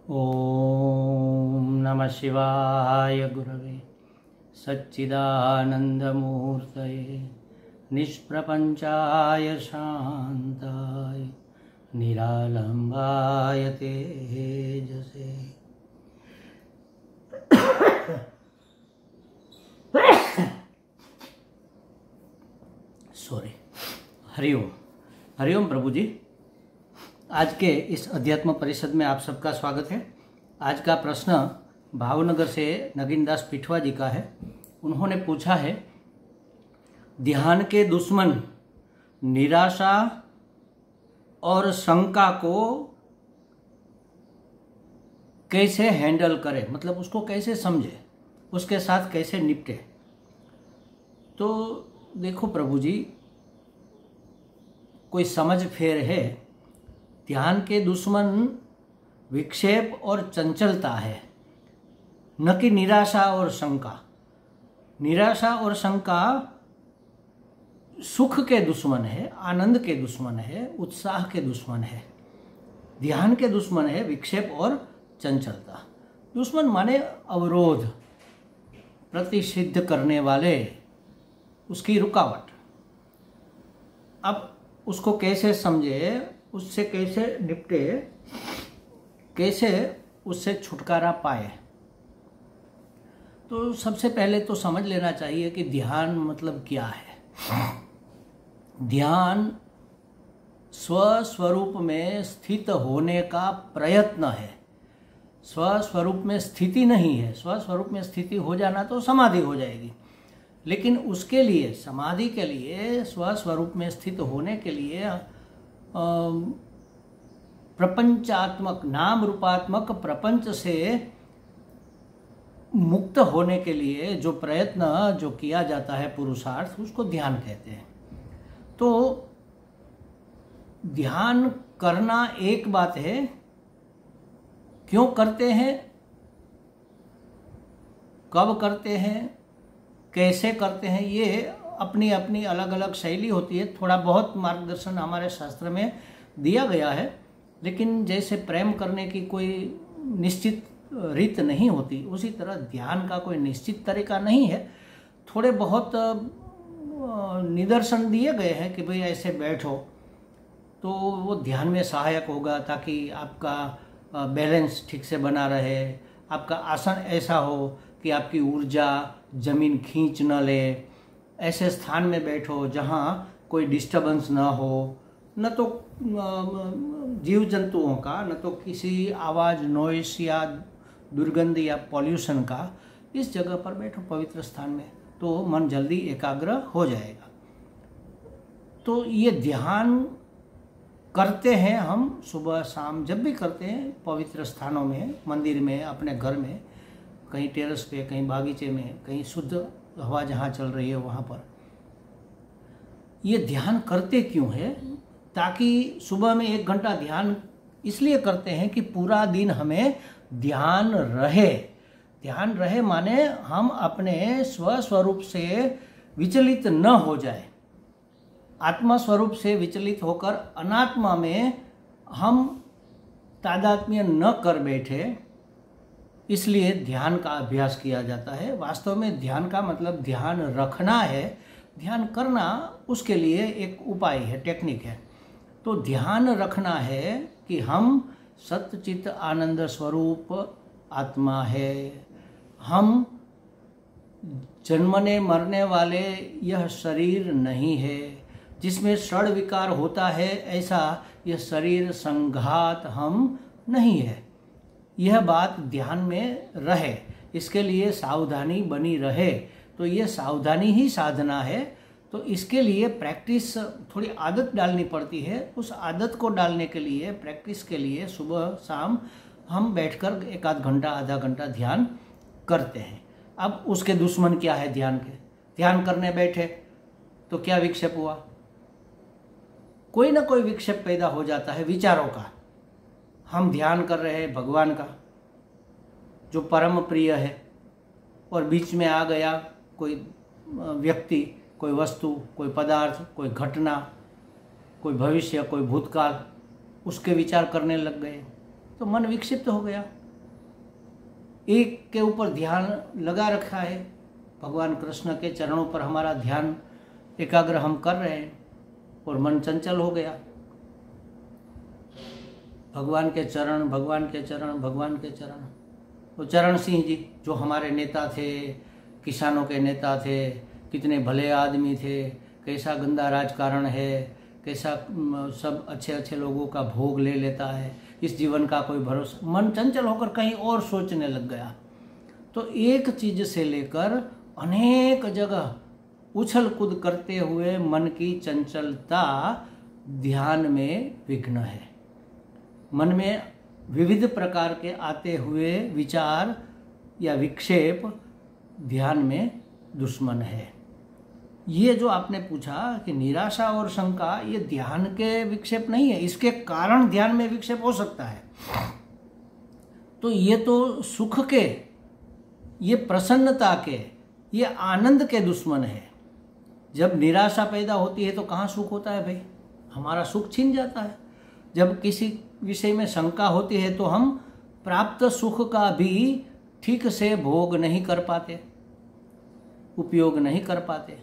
ओम नमः शिवाय गुरवे सच्चिदानंदमूर्तये निष्प्रपंचाय शांताय निरालंबाय तेजसे। हरिओम हरिओम प्रभु जी। आज के इस अध्यात्म परिषद में आप सबका स्वागत है। आज का प्रश्न भावनगर से नगीनदास पिठवा जी का है। उन्होंने पूछा है, ध्यान के दुश्मन निराशा और शंका को कैसे हैंडल करें, मतलब उसको कैसे समझे, उसके साथ कैसे निपटे। तो देखो प्रभु जी, कोई समझ फेर है। ध्यान के दुश्मन विक्षेप और चंचलता है, न कि निराशा और शंका। निराशा और शंका सुख के दुश्मन है, आनंद के दुश्मन है, उत्साह के दुश्मन है। ध्यान के दुश्मन है विक्षेप और चंचलता। दुश्मन माने अवरोध, प्रतिषिद्ध करने वाले, उसकी रुकावट। अब उसको कैसे समझे, उससे कैसे निपटे, कैसे उससे छुटकारा पाए। तो सबसे पहले तो समझ लेना चाहिए कि ध्यान मतलब क्या है। ध्यान स्वस्वरूप में स्थित होने का प्रयत्न है। स्वस्वरूप में स्थिति नहीं है। स्वस्वरूप में स्थिति हो जाना तो समाधि हो जाएगी, लेकिन उसके लिए, समाधि के लिए, स्वस्वरूप में स्थित होने के लिए प्रपंचात्मक, नाम रूपात्मक प्रपंच से मुक्त होने के लिए जो प्रयत्न जो किया जाता है, पुरुषार्थ, उसको ध्यान कहते हैं। तो ध्यान करना एक बात है, क्यों करते हैं, कब करते हैं, कैसे करते हैं, ये अपनी अपनी अलग अलग शैली होती है। थोड़ा बहुत मार्गदर्शन हमारे शास्त्र में दिया गया है, लेकिन जैसे प्रेम करने की कोई निश्चित रीत नहीं होती, उसी तरह ध्यान का कोई निश्चित तरीका नहीं है। थोड़े बहुत निदर्शन दिए गए हैं कि भाई ऐसे बैठो तो वो ध्यान में सहायक होगा, ताकि आपका बैलेंस ठीक से बना रहे। आपका आसन ऐसा हो कि आपकी ऊर्जा जमीन खींच न ले। ऐसे स्थान में बैठो जहाँ कोई डिस्टर्बेंस ना हो, न तो जीव जंतुओं का, न तो किसी आवाज़, नॉइस या दुर्गंध या पॉल्यूशन का। इस जगह पर बैठो पवित्र स्थान में, तो मन जल्दी एकाग्र हो जाएगा। तो ये ध्यान करते हैं हम सुबह शाम, जब भी करते हैं, पवित्र स्थानों में, मंदिर में, अपने घर में, कहीं टेरेस पे, कहीं बागीचे में, कहीं शुद्ध हवा जहाँ चल रही है वहाँ पर। ये ध्यान करते क्यों है? ताकि सुबह में 1 घंटा ध्यान इसलिए करते हैं कि पूरा दिन हमें ध्यान रहे। ध्यान रहे माने हम अपने स्वस्वरूप से विचलित न हो जाए। आत्मा स्वरूप से विचलित होकर अनात्मा में हम तादात्म्य न कर बैठे, इसलिए ध्यान का अभ्यास किया जाता है। वास्तव में ध्यान का मतलब ध्यान रखना है। ध्यान करना उसके लिए एक उपाय है, टेक्निक है। तो ध्यान रखना है कि हम सच्चित आनंद स्वरूप आत्मा है। हम जन्मने मरने वाले यह शरीर नहीं है, जिसमें षड विकार होता है, ऐसा यह शरीर संघात हम नहीं है। यह बात ध्यान में रहे, इसके लिए सावधानी बनी रहे। तो ये सावधानी ही साधना है। तो इसके लिए प्रैक्टिस, थोड़ी आदत डालनी पड़ती है। उस आदत को डालने के लिए, प्रैक्टिस के लिए सुबह शाम हम बैठकर 1 आध घंटा, आधा घंटा ध्यान करते हैं। अब उसके दुश्मन क्या है ध्यान के? ध्यान करने बैठे तो क्या विक्षेप हुआ? कोई ना कोई विक्षेप पैदा हो जाता है विचारों का। हम ध्यान कर रहे हैं भगवान का, जो परम प्रिय है, और बीच में आ गया कोई व्यक्ति, कोई वस्तु, कोई पदार्थ, कोई घटना, कोई भविष्य, कोई भूतकाल, उसके विचार करने लग गए। तो मन विक्षिप्त हो गया। एक के ऊपर ध्यान लगा रखा है, भगवान कृष्ण के चरणों पर हमारा ध्यान एकाग्र हम कर रहे हैं और मन चंचल हो गया। भगवान के चरण, भगवान के चरण, भगवान के चरण। तो चरण सिंह जी जो हमारे नेता थे, किसानों के नेता थे, कितने भले आदमी थे, कैसा गंदा राजकारण है, कैसा सब अच्छे अच्छे लोगों का भोग ले लेता है, इस जीवन का कोई भरोसा। मन चंचल होकर कहीं और सोचने लग गया। तो एक चीज से लेकर अनेक जगह उछल कूद करते हुए मन की चंचलता ध्यान में विघ्न है। मन में विविध प्रकार के आते हुए विचार या विक्षेप ध्यान में दुश्मन है। ये जो आपने पूछा कि निराशा और शंका, ये ध्यान के विक्षेप नहीं है, इसके कारण ध्यान में विक्षेप हो सकता है। तो ये तो सुख के, ये प्रसन्नता के, ये आनंद के दुश्मन है। जब निराशा पैदा होती है तो कहाँ सुख होता है भाई? हमारा सुख छीन जाता है। जब किसी विषय में शंका होती है तो हम प्राप्त सुख का भी ठीक से भोग नहीं कर पाते, उपयोग नहीं कर पाते।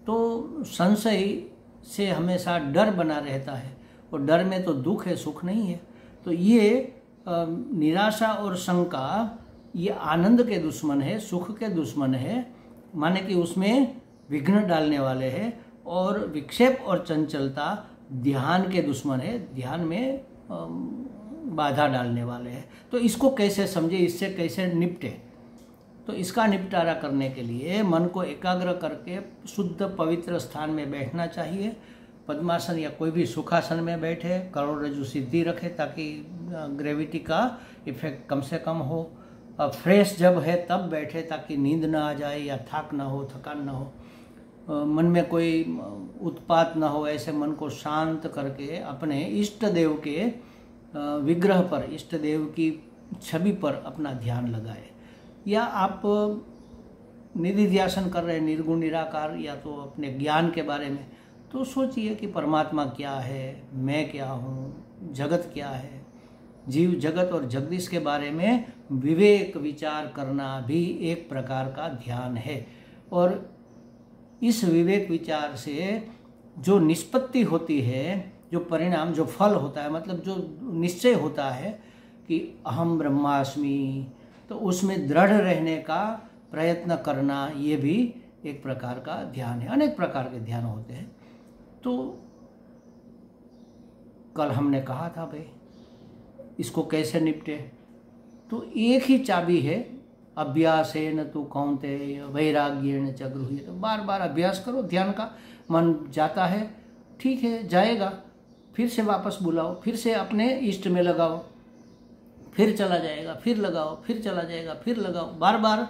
तो संशय से हमेशा डर बना रहता है और डर में तो दुख है, सुख नहीं है। तो ये निराशा और शंका ये आनंद के दुश्मन है, सुख के दुश्मन है, माने कि उसमें विघ्न डालने वाले हैं। और विक्षेप और चंचलता ध्यान के दुश्मन है, ध्यान में बाधा डालने वाले हैं। तो इसको कैसे समझे, इससे कैसे निपटे? तो इसका निपटारा करने के लिए मन को एकाग्र करके शुद्ध पवित्र स्थान में बैठना चाहिए। पद्मासन या कोई भी सुखासन में बैठे, करोड़रज्जु सीधी रखे ताकि ग्रेविटी का इफेक्ट कम से कम हो। फ्रेश जब है तब बैठे ताकि नींद ना आ जाए या थक ना हो, थकान ना हो, मन में कोई उत्पात ना हो। ऐसे मन को शांत करके अपने इष्ट देव के विग्रह पर, इष्ट देव की छवि पर अपना ध्यान लगाए। या आप निधि ध्यान कर रहे हैं निर्गुण निराकार, या तो अपने ज्ञान के बारे में, तो सोचिए कि परमात्मा क्या है, मैं क्या हूँ, जगत क्या है। जीव जगत और जगदीश के बारे में विवेक विचार करना भी एक प्रकार का ध्यान है। और इस विवेक विचार से जो निष्पत्ति होती है, जो परिणाम, जो फल होता है, मतलब जो निश्चय होता है कि अहम ब्रह्मास्मि, तो उसमें दृढ़ रहने का प्रयत्न करना, ये भी एक प्रकार का ध्यान है। अनेक प्रकार के ध्यान होते हैं। तो कल हमने कहा था भाई इसको कैसे निपटे, तो एक ही चाबी है, अभ्यासेन तु कौन्तेय वैराग्येण च गृह्यते। तो बार बार अभ्यास करो ध्यान का। मन जाता है, ठीक है जाएगा, फिर से वापस बुलाओ, फिर से अपने इष्ट में लगाओ, फिर चला जाएगा, फिर लगाओ, फिर चला जाएगा, फिर लगाओ। बार बार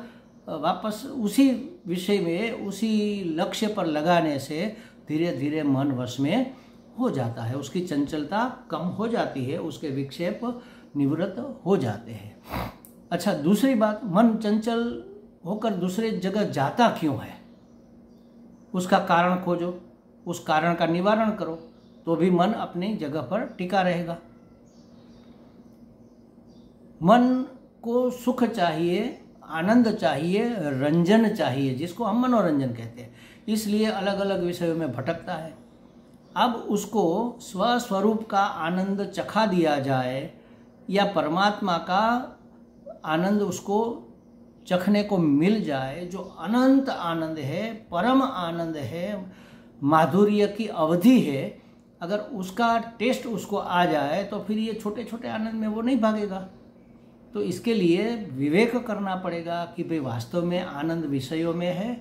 वापस उसी विषय में, उसी लक्ष्य पर लगाने से धीरे धीरे मन वश में हो जाता है, उसकी चंचलता कम हो जाती है, उसके विक्षेप निवृत्त हो जाते हैं। अच्छा, दूसरी बात, मन चंचल होकर दूसरे जगह जाता क्यों है, उसका कारण खोजो, उस कारण का निवारण करो, तो भी मन अपनी जगह पर टिका रहेगा। मन को सुख चाहिए, आनंद चाहिए, रंजन चाहिए, जिसको हम मनोरंजन कहते हैं, इसलिए अलग अलग विषयों में भटकता है। अब उसको स्वस्वरूप का आनंद चखा दिया जाए या परमात्मा का आनंद उसको चखने को मिल जाए, जो अनंत आनंद है, परम आनंद है, माधुर्य की अवधि है, अगर उसका टेस्ट उसको आ जाए तो फिर ये छोटे छोटे आनंद में वो नहीं भागेगा। तो इसके लिए विवेक करना पड़ेगा कि भाई वास्तव में आनंद विषयों में है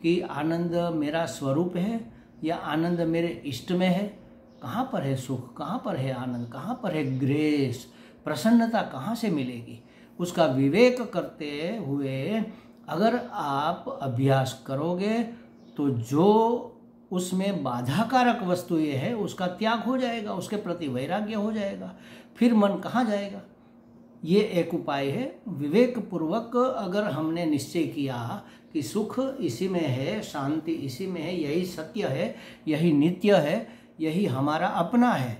कि आनंद मेरा स्वरूप है या आनंद मेरे इष्ट में है। कहाँ पर है सुख, कहाँ पर है आनंद, कहाँ पर है ग्रेस, प्रसन्नता कहाँ से मिलेगी, उसका विवेक करते हुए अगर आप अभ्यास करोगे तो जो उसमें बाधाकारक वस्तु ये है उसका त्याग हो जाएगा, उसके प्रति वैराग्य हो जाएगा, फिर मन कहाँ जाएगा। ये एक उपाय है। विवेक पूर्वक अगर हमने निश्चय किया कि सुख इसी में है, शांति इसी में है, यही सत्य है, यही नित्य है, यही हमारा अपना है,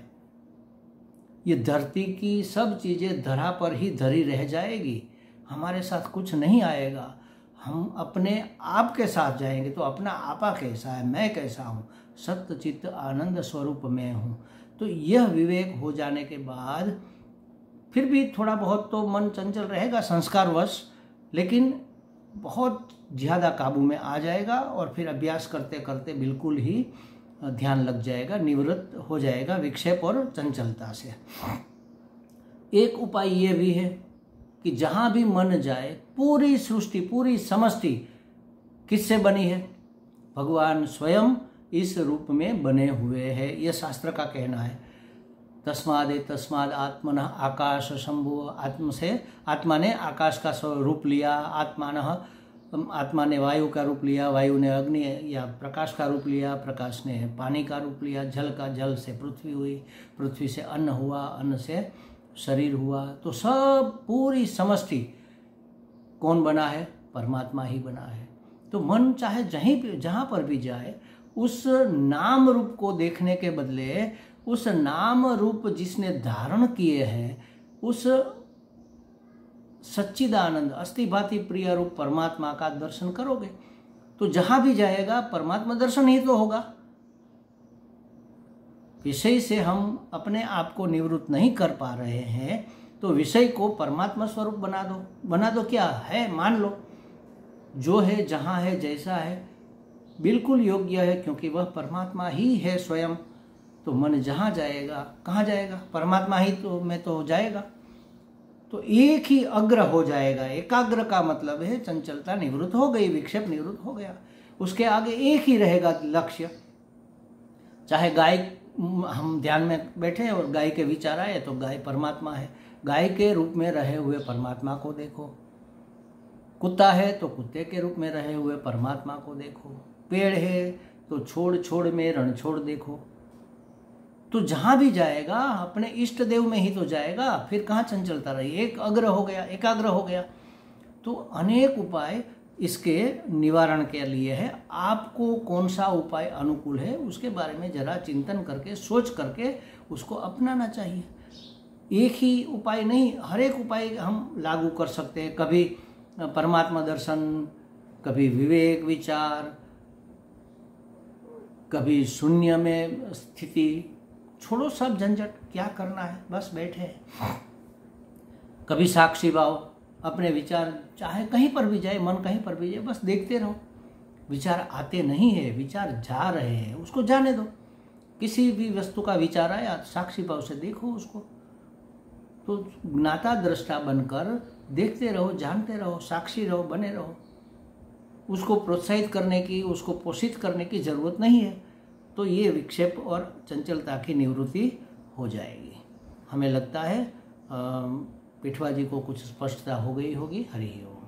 ये धरती की सब चीज़ें धरा पर ही धरी रह जाएगी, हमारे साथ कुछ नहीं आएगा। हम अपने आप के साथ जाएंगे तो अपना आपा कैसा है, मैं कैसा हूँ, सत्य चित्त आनंद स्वरूप में हूँ। तो यह विवेक हो जाने के बाद फिर भी थोड़ा बहुत तो मन चंचल रहेगा संस्कारवश, लेकिन बहुत ज़्यादा काबू में आ जाएगा और फिर अभ्यास करते करते बिल्कुल ही ध्यान लग जाएगा, निवृत्त हो जाएगा विक्षेप और चंचलता से। एक उपाय ये भी है कि जहाँ भी मन जाए, पूरी सृष्टि पूरी समष्टि किससे बनी है? भगवान स्वयं इस रूप में बने हुए हैं, यह शास्त्र का कहना है। तस्माद आत्मनः आकाश शंभु, आत्म से आत्मा ने आकाश का रूप लिया, आत्मा ने वायु का रूप लिया, वायु ने अग्नि या प्रकाश का रूप लिया, प्रकाश ने पानी का रूप लिया, जल से पृथ्वी हुई, पृथ्वी से अन्न हुआ, अन्न से शरीर हुआ। तो सब पूरी समष्टि कौन बना है? परमात्मा ही बना है। तो मन चाहे जहाँ पर भी जाए, उस नाम रूप को देखने के बदले उस नाम रूप जिसने धारण किए हैं, उस सच्चिदानंद अस्थिभाति प्रिय रूप परमात्मा का दर्शन करोगे तो जहां भी जाएगा परमात्मा दर्शन ही तो होगा। विषय से हम अपने आप को निवृत्त नहीं कर पा रहे हैं तो विषय को परमात्मा स्वरूप बना दो। क्या है? मान लो जो है, जहां है, जैसा है, बिल्कुल योग्य है, क्योंकि वह परमात्मा ही है स्वयं। तो मन जहां जाएगा, कहाँ जाएगा? परमात्मा ही तो में तो जाएगा। तो एक ही अग्र हो जाएगा। एकाग्र का मतलब है चंचलता निवृत्त हो गई, विक्षेप निवृत्त हो गया। उसके आगे एक ही रहेगा लक्ष्य। चाहे गाय, हम ध्यान में बैठे और गाय के विचार आए तो गाय परमात्मा है, गाय के रूप में रहे हुए परमात्मा को देखो। कुत्ता है तो कुत्ते के रूप में रहे हुए परमात्मा को देखो। पेड़ है तो छोड़ में रणछोड़ देखो। तो जहां भी जाएगा अपने इष्ट देव में ही तो जाएगा, फिर कहाँ चंचलता रही? एकाग्र हो गया। तो अनेक उपाय इसके निवारण के लिए है। आपको कौन सा उपाय अनुकूल है उसके बारे में जरा चिंतन करके, सोच करके उसको अपनाना चाहिए। एक ही उपाय नहीं, हर एक उपाय हम लागू कर सकते हैं। कभी परमात्मा दर्शन, कभी विवेक विचार, कभी शून्य में स्थिति। छोड़ो सब झंझट, क्या करना है, बस बैठे। कभी साक्षी भाव, अपने विचार चाहे कहीं पर भी जाए, मन कहीं पर भी जाए, बस देखते रहो। विचार आते नहीं है, विचार जा रहे हैं, उसको जाने दो। किसी भी वस्तु का विचार आया साक्षी भाव से देखो उसको। तो ज्ञाता दृष्टा बनकर देखते रहो, जानते रहो, साक्षी रहो, बने रहो। उसको प्रोत्साहित करने की, उसको पोषित करने की जरूरत नहीं है। तो ये विक्षेप और चंचलता की निवृत्ति हो जाएगी। हमें लगता है पिठवा जी को कुछ स्पष्टता हो गई होगी। हरि ओम।